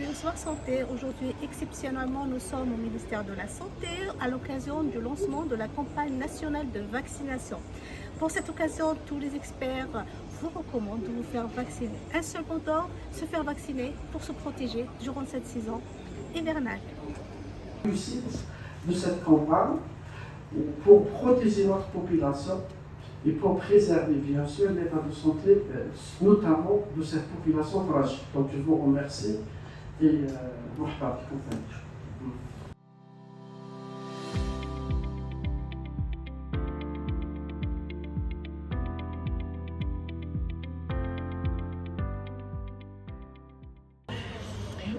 bienvenue au Soir Santé. Aujourd'hui, exceptionnellement, nous sommes au ministère de la Santé à l'occasion du lancement de la campagne nationale de vaccination. Pour cette occasion, tous les experts vous recommandent de vous faire vacciner. Un seul montant, se faire vacciner pour se protéger durant cette saison hivernale. Réussite de cette campagne pour protéger notre population et pour préserver bien sûr l'état de santé, notamment de cette population fragile. Donc je vous remercie et marhaba bikoum.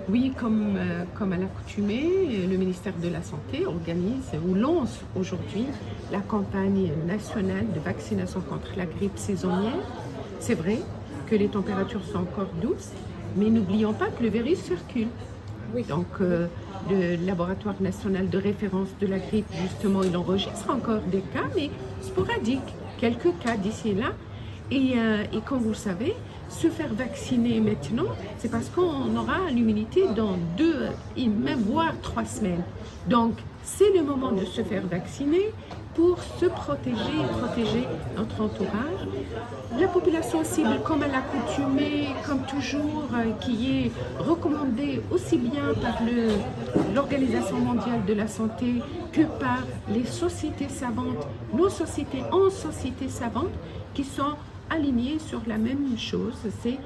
Oui, comme à l'accoutumée, le ministère de la Santé organise ou lance aujourd'hui la campagne nationale de vaccination contre la grippe saisonnière. C'est vrai que les températures sont encore douces, mais n'oublions pas que le virus circule. Oui. Donc, le laboratoire national de référence de la grippe, justement, il enregistre encore des cas, mais sporadiques, quelques cas d'ici et là. Et comme vous le savez, se faire vacciner maintenant, c'est parce qu'on aura l'immunité dans 2, et même voire 3 semaines. Donc, c'est le moment de se faire vacciner pour se protéger et protéger notre entourage. La population cible, comme à l'accoutumée, comme toujours, qui est recommandée aussi bien par l'Organisation mondiale de la santé que par les sociétés savantes, nos sociétés en sociétés savantes, qui sont alignés sur la même chose, c'est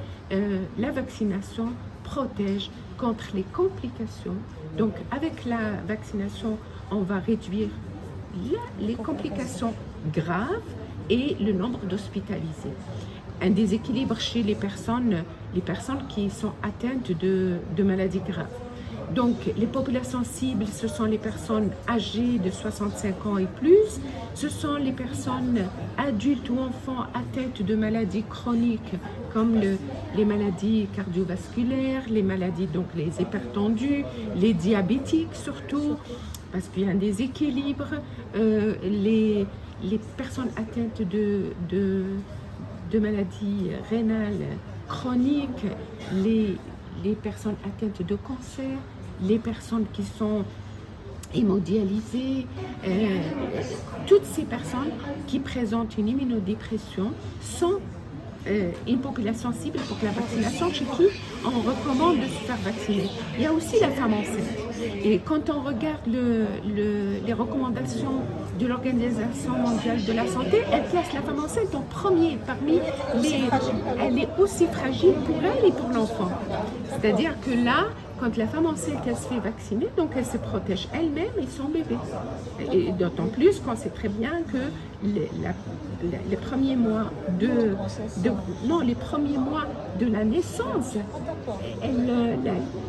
la vaccination protège contre les complications. Donc avec la vaccination, on va réduire les complications graves et le nombre d'hospitalisés. Un déséquilibre chez les personnes qui sont atteintes de maladies graves. Donc, les populations cibles, ce sont les personnes âgées de 65 ans et plus, ce sont les personnes adultes ou enfants atteintes de maladies chroniques comme les maladies cardiovasculaires, les maladies, donc les hypertendus, les diabétiques surtout, parce qu'il y a un déséquilibre, les personnes atteintes de maladies rénales chroniques, les personnes atteintes de cancer, les personnes qui sont hémodialysées, toutes ces personnes qui présentent une immunodépression sont une population cible pour la vaccination chez qui on recommande de se faire vacciner. Il y a aussi la femme enceinte. Et quand on regarde les recommandations de l'Organisation mondiale de la santé, elle place la femme enceinte en premier parmi les... Elle est aussi fragile pour elle et pour l'enfant. C'est-à-dire que là, quand la femme enceinte elle se fait vacciner, donc elle se protège elle-même et son bébé. Et d'autant plus qu'on sait très bien que les premiers mois les premiers mois de la naissance,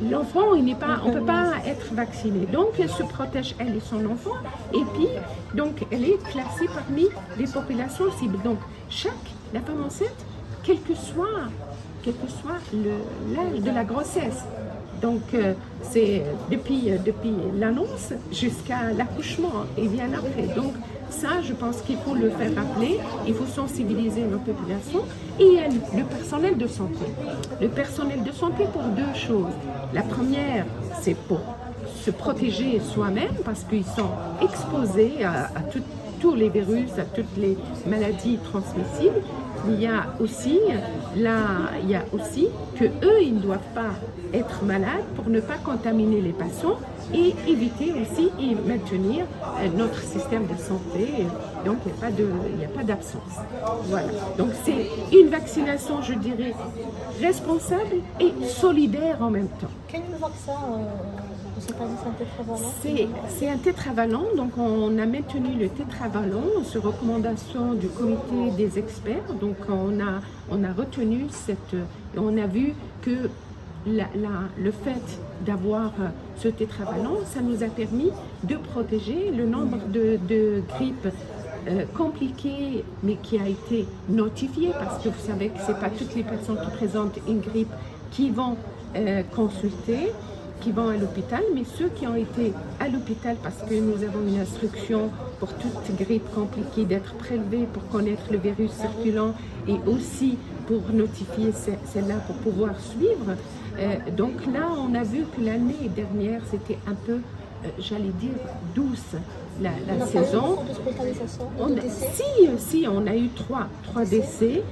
l'enfant, on ne peut pas être vacciné. Donc elle se protège elle et son enfant. Et puis, donc elle est classée parmi les populations cibles. Donc la femme enceinte, quel que soit l'âge de la grossesse. Donc, c'est depuis l'annonce jusqu'à l'accouchement et bien après. Donc, ça, je pense qu'il faut le faire rappeler, il faut sensibiliser nos populations et le personnel de santé. Le personnel de santé pour 2 choses. La première, c'est pour se protéger soi-même parce qu'ils sont exposés à tous les virus, à toutes les maladies transmissibles. Il y a aussi que eux, ils ne doivent pas être malades pour ne pas contaminer les patients et éviter aussi et maintenir notre système de santé. Donc, il n'y a pas d'absence. Voilà. Donc, c'est une vaccination, je dirais, responsable et solidaire en même temps. Quel est le vaccin de cette année? C'est un tétravalent? C'est un tétravalent, donc on a maintenu le tétravalent sur recommandation du comité des experts. Donc on a retenu on a vu que le fait d'avoir ce tétravalent, ça nous a permis de protéger le nombre de grippes compliquées, mais qui a été notifié, parce que vous savez que ce n'est pas toutes les personnes qui présentent une grippe qui vont consulter, qui vont à l'hôpital, mais ceux qui ont été à l'hôpital parce que nous avons une instruction pour toute grippe compliquée d'être prélevés pour connaître le virus circulant et aussi pour notifier celle-là, pour pouvoir suivre. Donc là, on a vu que l'année dernière, c'était un peu, j'allais dire, douce, la saison. Si, on a eu trois décès.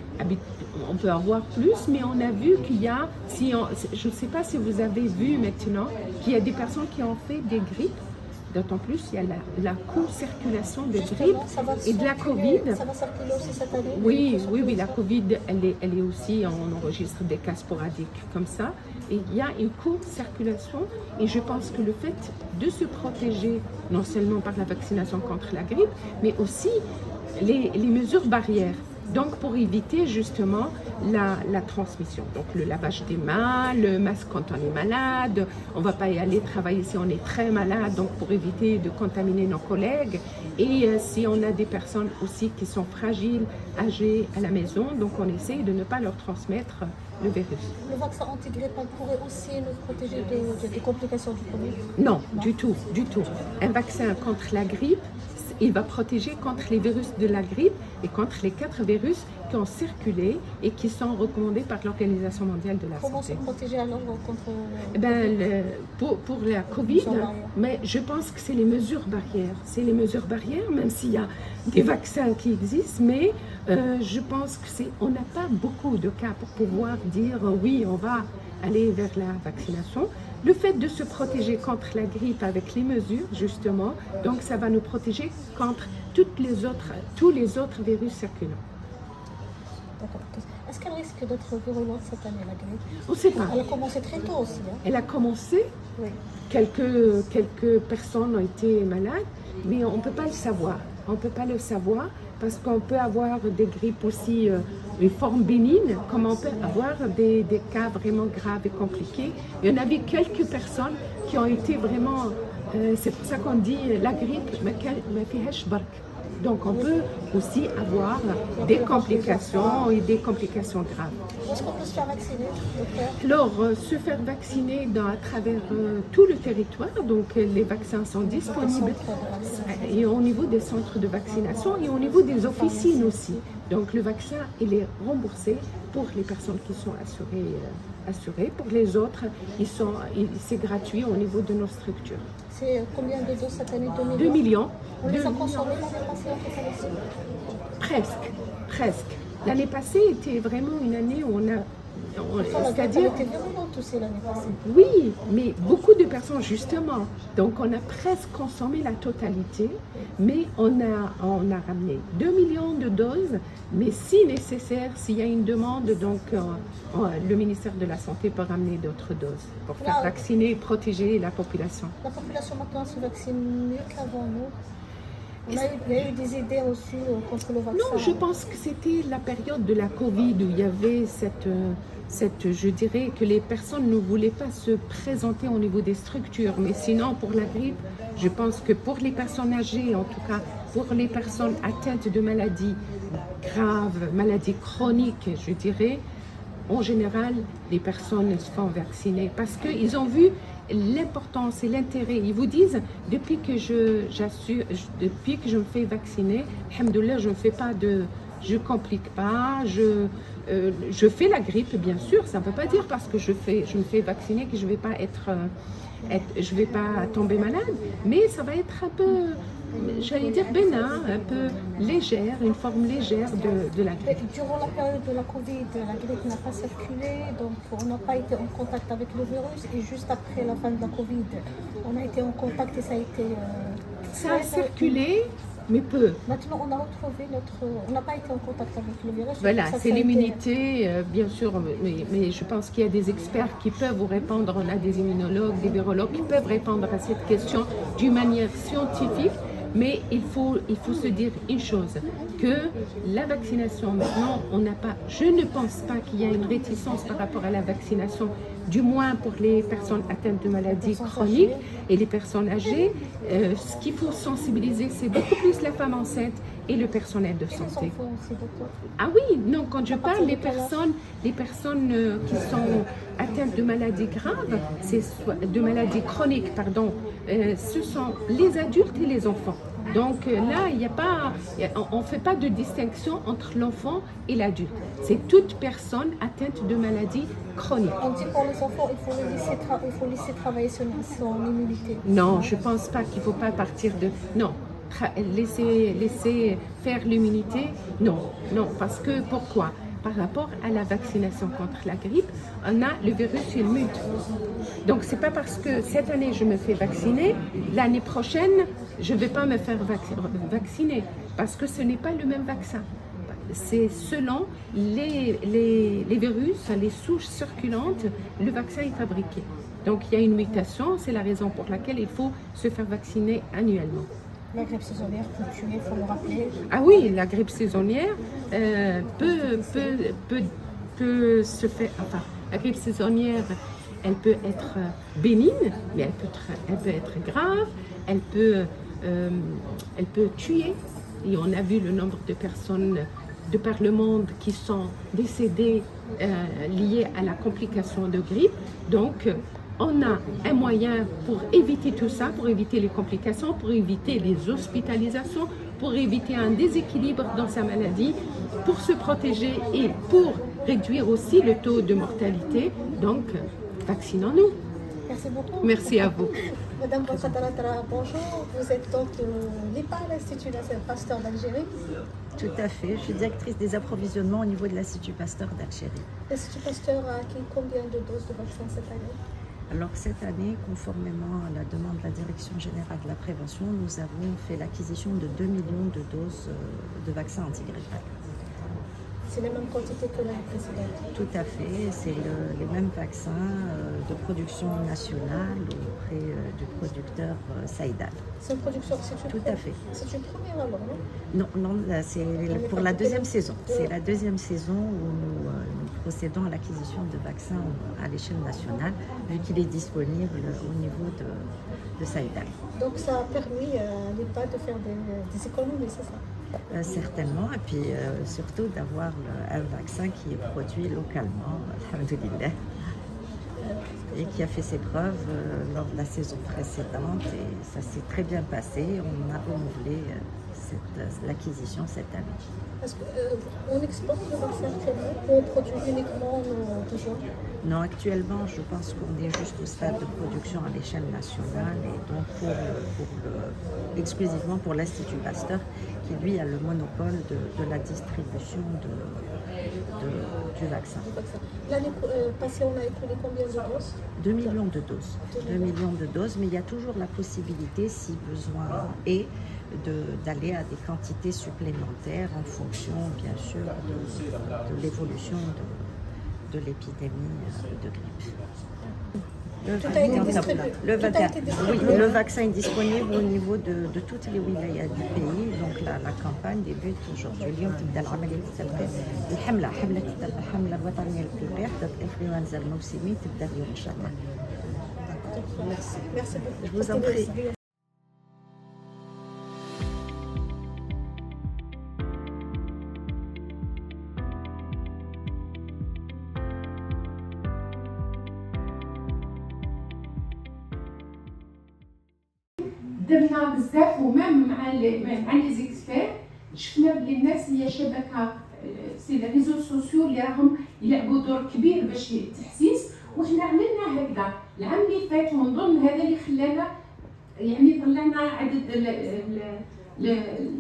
On peut avoir plus, mais on a vu qu'il y a, je ne sais pas si vous avez vu maintenant, qu'il y a des personnes qui ont fait des grippes. D'autant plus, il y a la co-circulation de grippe et de la Covid. Ça va circuler aussi cette année? Oui, la Covid, elle est aussi, on enregistre des cas sporadiques comme ça. Et il y a une co-circulation. Et je pense que le fait de se protéger, non seulement par la vaccination contre la grippe, mais aussi les mesures barrières. Donc, pour éviter justement la transmission. Donc, le lavage des mains, le masque quand on est malade, on ne va pas y aller travailler si on est très malade, donc pour éviter de contaminer nos collègues. Et si on a des personnes aussi qui sont fragiles, âgées à la maison, donc on essaie de ne pas leur transmettre le virus. Le vaccin anti-grippe pourrait aussi nous protéger des complications du Covid? Non, du tout. Un vaccin contre la grippe, il va protéger contre les virus de la grippe et contre les 4 virus qui ont circulé et qui sont recommandés par l'Organisation mondiale de la Comment santé. se protéger alors contre pour la Covid, mais je pense que c'est les mesures barrières. C'est les mesures barrières, même s'il y a des vaccins qui existent, mais je pense que on n'a pas beaucoup de cas pour pouvoir dire oui, on va aller vers la vaccination. Le fait de se protéger contre la grippe avec les mesures, justement, donc ça va nous protéger contre tous les autres virus circulants. D'accord. Est-ce qu'elle risque d'être virulente cette année, la grippe? On ne sait pas. Elle a commencé très tôt aussi. Hein? Elle a commencé, oui. Quelques personnes ont été malades, mais on ne peut pas le savoir. On ne peut pas le savoir parce qu'on peut avoir des grippes aussi, une forme bénigne, comme on peut avoir des cas vraiment graves et compliqués. Il y en avait quelques personnes qui ont été vraiment, c'est pour ça qu'on dit la grippe, mais fihesh bark. Donc on peut aussi avoir des complications et des complications graves. Est-ce qu'on peut se faire vacciner, docteur? Alors, se faire vacciner à travers tout le territoire, donc les vaccins sont disponibles et au niveau des centres de vaccination et au niveau des officines aussi. Donc le vaccin, il est remboursé pour les personnes qui sont assurées. Pour les autres, c'est gratuit au niveau de nos structures. C'est combien de doses cette année? 2 millions. On les a consommés l'année passée en fait? Presque. L'année passée était vraiment une année où c'est-à-dire était virulente aussi l'année passée. Oui, mais beaucoup de personnes justement. Donc on a presque consommé la totalité, mais on a ramené 2 millions de doses. Mais si nécessaire, s'il y a une demande, donc le ministère de la Santé peut ramener d'autres doses pour faire vacciner et protéger la population. La population maintenant se vaccine mieux qu'avant, non? Il y a eu des idées aussi contre le vaccin. Non, je pense que c'était la période de la Covid où il y avait je dirais que les personnes ne voulaient pas se présenter au niveau des structures. Mais sinon, pour la grippe, je pense que pour les personnes âgées, en tout cas, pour les personnes atteintes de maladies graves, maladies chroniques, je dirais, en général, les personnes se font vacciner parce qu'ils ont vu l'importance et l'intérêt. Ils vous disent, depuis que je me fais vacciner, alhamdoulilah, je ne complique pas, je fais la grippe, bien sûr, ça ne veut pas dire parce que je me fais vacciner que je ne vais pas tomber malade, mais ça va être un peu, j'allais dire bénin, un peu légère, une forme légère de la grippe. Durant la période de la Covid, la grippe n'a pas circulé, donc on n'a pas été en contact avec le virus. Et juste après la fin de la Covid, on a été en contact et ça a été... ça a circulé, mais peu. Maintenant, on a retrouvé on n'a pas été en contact avec le virus. Voilà, c'est l'immunité, bien sûr, mais je pense qu'il y a des experts qui peuvent vous répondre. On a des immunologues, des virologues qui peuvent répondre à cette question d'une manière scientifique. Mais il faut se dire une chose, que la vaccination maintenant, je ne pense pas qu'il y a une réticence par rapport à la vaccination, du moins pour les personnes atteintes de maladies chroniques et les personnes âgées. Ce qu'il faut sensibiliser, c'est beaucoup plus la femme enceinte et le personnel de santé. Ah oui, non, quand je parle des personnes qui sont atteintes de maladies graves, de maladies chroniques, pardon, ce sont les adultes et les enfants. Donc là, il y a pas, on ne fait pas de distinction entre l'enfant et l'adulte. C'est toute personne atteinte de maladies chroniques. On dit pour les enfants, il faut laisser travailler son immunité. Non, je ne pense pas qu'il ne faut pas partir de... Non, laisser faire l'immunité, non, parce que pourquoi? Par rapport à la vaccination contre la grippe, on a le virus, il mute. Donc, ce n'est pas parce que cette année, je me fais vacciner, l'année prochaine, je ne vais pas me faire vacciner, parce que ce n'est pas le même vaccin. C'est selon les virus, les souches circulantes, le vaccin est fabriqué. Donc, il y a une mutation, c'est la raison pour laquelle il faut se faire vacciner annuellement. La grippe saisonnière peut tuer, il faut le rappeler. Ah oui, la grippe saisonnière peut se faire... Enfin, la grippe saisonnière, elle peut être bénigne, mais elle peut être grave, elle peut tuer. Et on a vu le nombre de personnes de par le monde qui sont décédées liées à la complication de grippe. Donc, on a un moyen pour éviter tout ça, pour éviter les complications, pour éviter les hospitalisations, pour éviter un déséquilibre dans sa maladie, pour se protéger et pour réduire aussi le taux de mortalité. Donc, vaccinons-nous. Merci beaucoup. Merci à vous. Madame Boukhadra, bonjour. Vous êtes donc de l'IPA, l'Institut Pasteur d'Algérie. Tout à fait. Je suis directrice des approvisionnements au niveau de l'Institut Pasteur d'Algérie. L'Institut Pasteur a acquis combien de doses de vaccins cette année? Alors cette année, conformément à la demande de la Direction générale de la prévention, nous avons fait l'acquisition de 2 millions de doses de vaccins antigrippales. C'est la même quantité que l'année précédente? Tout à fait, c'est les mêmes vaccins de production nationale auprès du producteur Saïdal. C'est une production, Tout à fait. C'est une première alors, non? Non, c'est pour la deuxième saison. C'est la deuxième saison où nous procédons à l'acquisition de vaccins à l'échelle nationale, vu qu'il est disponible au niveau de Saïdal. Donc ça a permis à l'IPA de faire des économies, c'est ça? Certainement, et puis surtout d'avoir un vaccin qui est produit localement, alhamdoulilah, et qui a fait ses preuves lors de la saison précédente, et ça s'est très bien passé. On a renouvelé l'acquisition cette année. Est-ce qu'on exporte le vaccin actuellement ou on produit uniquement nos régions? Non, actuellement, je pense qu'on est juste au stade de production à l'échelle nationale, et donc exclusivement pour l'Institut Pasteur, qui lui a le monopole de la distribution du vaccin. L'année passée, on a écoulé combien de doses? 2 millions de doses. 2 millions de doses, mais il y a toujours la possibilité, si besoin est, d'aller à des quantités supplémentaires en fonction, bien sûr, de l'évolution de l'épidémie de grippe. Le vaccin est disponible au niveau de toutes les wilayas du pays. Donc la campagne débute aujourd'hui. اليوم تبدا العملية التلقيح الحملة الوطنية للتلقيح ضد الإنفلونزا الموسمي تبدا اليوم إن شاء الله. Merci beaucoup. Je vous en prie. درنا بزاف ومام مع لي زيكسبير شفنا بلي الناس هي شبكه سي لي ريزو سوسيو اللي راهم يلعبوا دور كبير باش التحسيس، وحنا عملنا هكذا العام اللي فات، ونظن هذا اللي خلانا يعني طلعنا عدد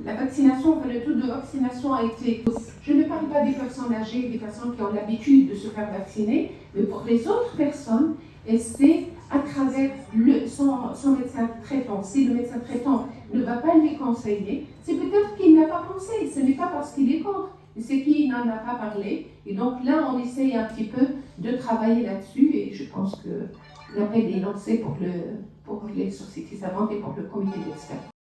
la vaccination, le taux de vaccination a été... Je ne parle pas des personnes âgées, des personnes qui ont l'habitude de se faire vacciner, mais pour les autres personnes, c'est à travers son médecin traitant. Si le médecin traitant ne va pas les conseiller, c'est peut-être qu'il n'a pas pensé. Ce n'est pas parce qu'il est contre, c'est qu'il n'en a pas parlé. Et donc là, on essaye un petit peu de travailler là-dessus, et je pense que l'appel est lancé pour les sociétés savantes et pour le comité d'experts.